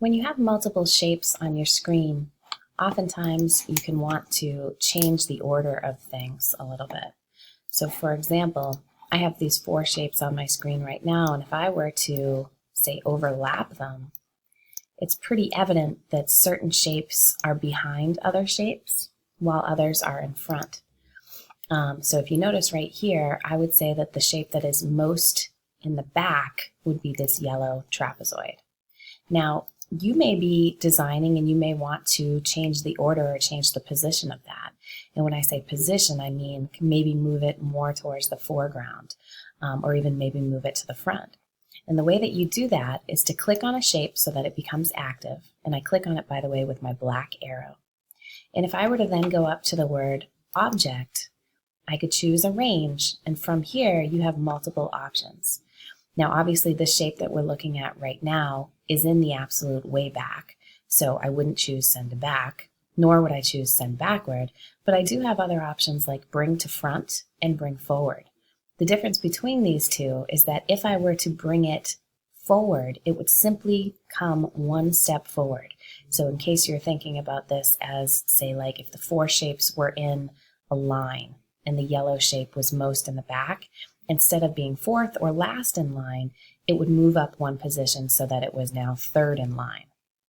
When you have multiple shapes on your screen, oftentimes you can want to change the order of things a little bit. So for example, I have these 4 shapes on my screen right now, and if I were to, say, overlap them, it's pretty evident that certain shapes are behind other shapes while others are in front. So if you notice right here, I would say that the shape that is most in the back would be this yellow trapezoid. Now, you may be designing and you may want to change the order or change the position of that. And when I say position, I mean maybe move it more towards the foreground, or even maybe move it to the front. And the way that you do that is to click on a shape so that it becomes active. And I click on it, by the way, with my black arrow. And if I were to then go up to the word object, I could choose arrange, and from here you have multiple options. Now obviously this shape that we're looking at right now is in the absolute way back, so I wouldn't choose send to back, nor would I choose send backward, but I do have other options like bring to front and bring forward. The difference between these two is that if I were to bring it forward, it would simply come one step forward. So in case you're thinking about this as, say, like if the 4 shapes were in a line and the yellow shape was most in the back, instead of being 4th or last in line, it would move up 1 position so that it was now 3rd in line,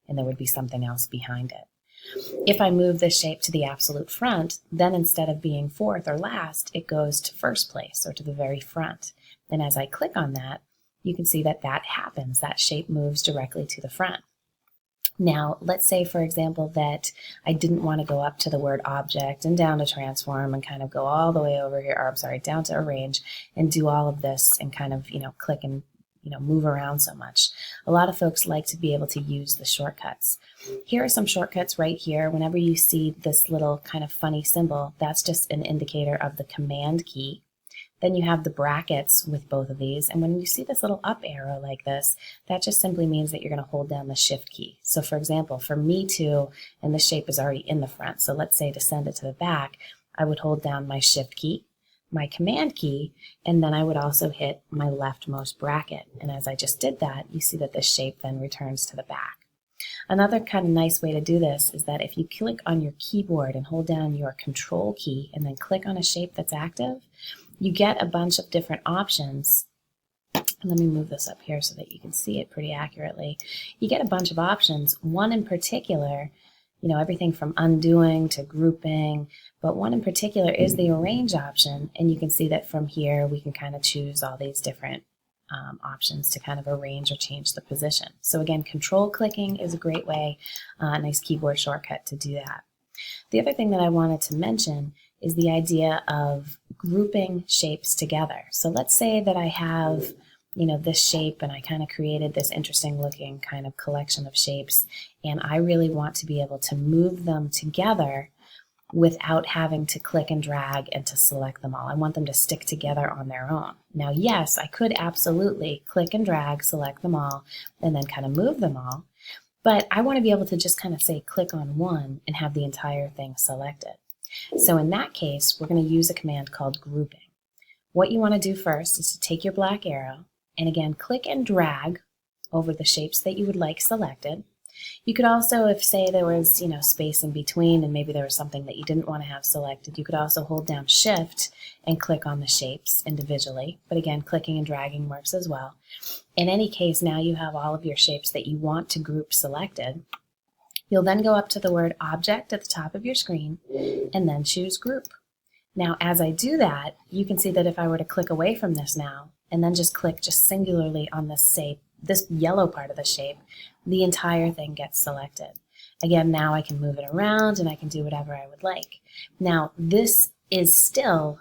and there would be something else behind it. If I move this shape to the absolute front, then instead of being 4th or last, it goes to 1st place or to the very front. And as I click on that, you can see that that happens. That shape moves directly to the front. Now, let's say, for example, that I didn't want to go up to the word object and down to transform and kind of go all the way over here, or I'm sorry, down to arrange and do all of this and kind of, click and, move around so much. A lot of folks like to be able to use the shortcuts. Here are some shortcuts right here. Whenever you see this little kind of funny symbol, that's just an indicator of the command key. Then you have the brackets with both of these, and when you see this little up arrow like this, that just simply means that you're going to hold down the shift key. So for example, for me to, and this shape is already in the front, so let's say to send it to the back, I would hold down my shift key, my command key, and then I would also hit my leftmost bracket. And as I just did that, you see that this shape then returns to the back. Another kind of nice way to do this is that if you click on your keyboard and hold down your control key and then click on a shape that's active, you get a bunch of different options. Let me move this up here so that you can see it pretty accurately. You get a bunch of options. One in particular, everything from undoing to grouping, but one in particular is the arrange option, and you can see that from here we can kind of choose all these different options to kind of arrange or change the position. So again, control clicking is a great way, a nice keyboard shortcut to do that. The other thing that I wanted to mention is the idea of grouping shapes together. So let's say that I have, this shape and I kind of created this interesting looking kind of collection of shapes, and I really want to be able to move them together without having to click and drag and to select them all. I want them to stick together on their own. Now, yes, I could absolutely click and drag, select them all, and then kind of move them all, but I want to be able to just kind of say click on one and have the entire thing selected. So in that case, we're going to use a command called grouping. What you want to do first is to take your black arrow and again click and drag over the shapes that you would like selected. You could also, if say there was space in between and maybe there was something that you didn't want to have selected, you could also hold down Shift and click on the shapes individually. But again, clicking and dragging works as well. In any case, now you have all of your shapes that you want to group selected. You'll then go up to the word object at the top of your screen and then choose group. Now as I do that, you can see that if I were to click away from this now and then just click just singularly on this yellow part of the shape, the entire thing gets selected. Again, now I can move it around and I can do whatever I would like. Now this is still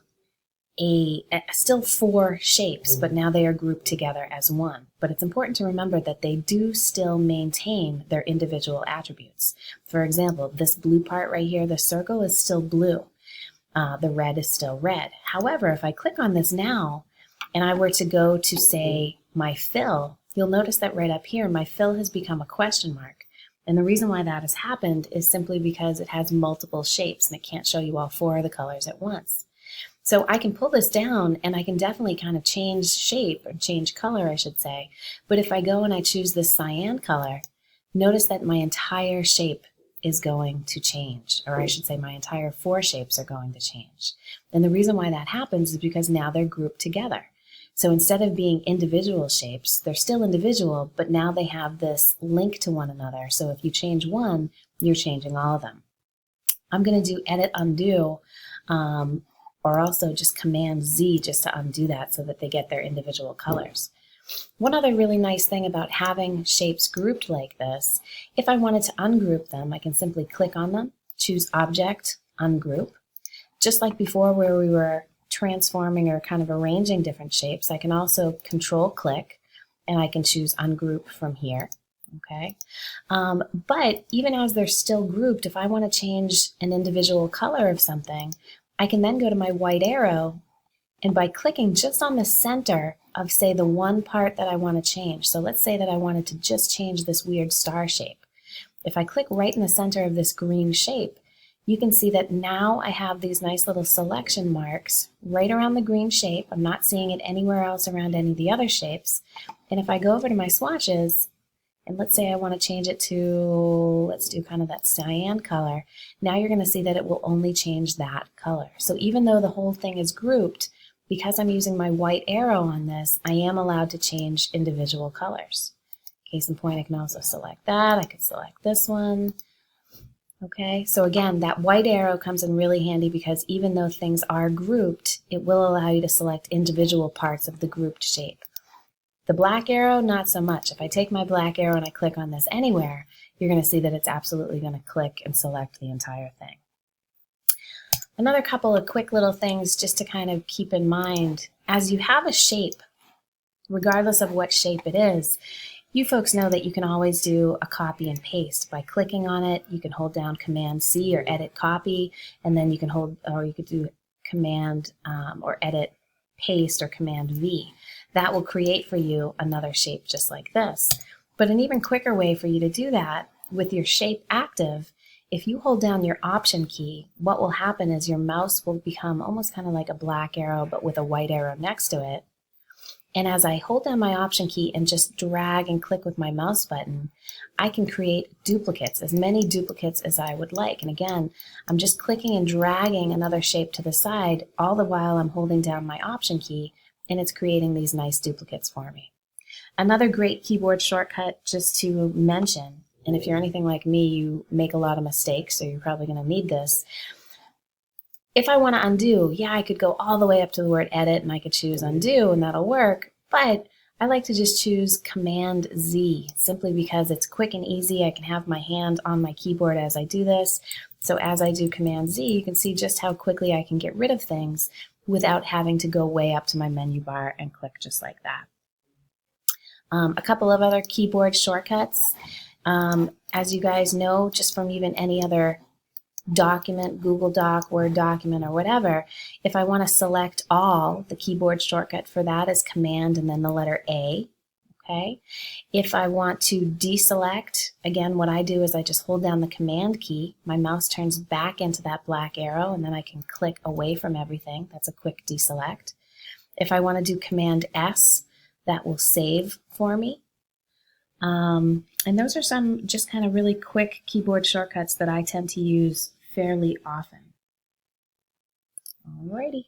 4 shapes, but now they are grouped together as one. But it's important to remember that they do still maintain their individual attributes. For example, this blue part right here, the circle, is still blue. The red is still red. However, if I click on this now and I were to go to, say, my fill, you'll notice that right up here my fill has become a question mark. And the reason why that has happened is simply because it has multiple shapes and it can't show you all 4 of the colors at once. So I can pull this down and I can definitely kind of change shape, or change color I should say, but if I go and I choose this cyan color, notice that my entire shape is going to change, or I should say my entire 4 shapes are going to change. And the reason why that happens is because now they're grouped together. So instead of being individual shapes, they're still individual, but now they have this link to one another. So if you change one, you're changing all of them. I'm going to do Edit Undo, or also just Command Z just to undo that so that they get their individual colors. One other really nice thing about having shapes grouped like this, if I wanted to ungroup them, I can simply click on them, choose Object, Ungroup. Just like before where we were transforming or kind of arranging different shapes, I can also Control-click and I can choose Ungroup from here. Okay, but even as they're still grouped, if I want to change an individual color of something, I can then go to my white arrow, and by clicking just on the center of, say, the one part that I want to change, so let's say that I wanted to just change this weird star shape. If I click right in the center of this green shape, you can see that now I have these nice little selection marks right around the green shape. I'm not seeing it anywhere else around any of the other shapes. And if I go over to my swatches, and let's say I want to change it to, let's do kind of that cyan color, now you're going to see that it will only change that color. So even though the whole thing is grouped, because I'm using my white arrow on this, I am allowed to change individual colors. Case in point, I can also select that. I could select this one. Okay, so again, that white arrow comes in really handy because even though things are grouped, it will allow you to select individual parts of the grouped shape. The black arrow, not so much. If I take my black arrow and I click on this anywhere, you're going to see that it's absolutely going to click and select the entire thing. Another couple of quick little things just to kind of keep in mind. As you have a shape, regardless of what shape it is, you folks know that you can always do a copy and paste. By clicking on it, you can hold down Command C or Edit Copy, and then you can hold, or you could do Command or Edit Paste or Command V. That will create for you another shape just like this. But an even quicker way for you to do that with your shape active, if you hold down your Option key, what will happen is your mouse will become almost kind of like a black arrow but with a white arrow next to it. And as I hold down my Option key and just drag and click with my mouse button, I can create duplicates, as many duplicates as I would like. And again, I'm just clicking and dragging another shape to the side, all the while I'm holding down my Option key, and it's creating these nice duplicates for me. Another great keyboard shortcut just to mention, and if you're anything like me, you make a lot of mistakes, so you're probably going to need this. If I want to undo, yeah, I could go all the way up to the word Edit and I could choose Undo and that'll work, but I like to just choose Command Z simply because it's quick and easy. I can have my hand on my keyboard as I do this. So as I do Command Z, you can see just how quickly I can get rid of things without having to go way up to my menu bar and click just like that. A couple of other keyboard shortcuts. As you guys know, just from even any other document, Google Doc, Word document, or whatever, if I want to select all, the keyboard shortcut for that is Command and then the letter A. Okay. If I want to deselect, again, what I do is I just hold down the Command key, my mouse turns back into that black arrow, and then I can click away from everything. That's a quick deselect. If I want to do Command S, that will save for me. And those are some just kind of really quick keyboard shortcuts that I tend to use fairly often. Alrighty.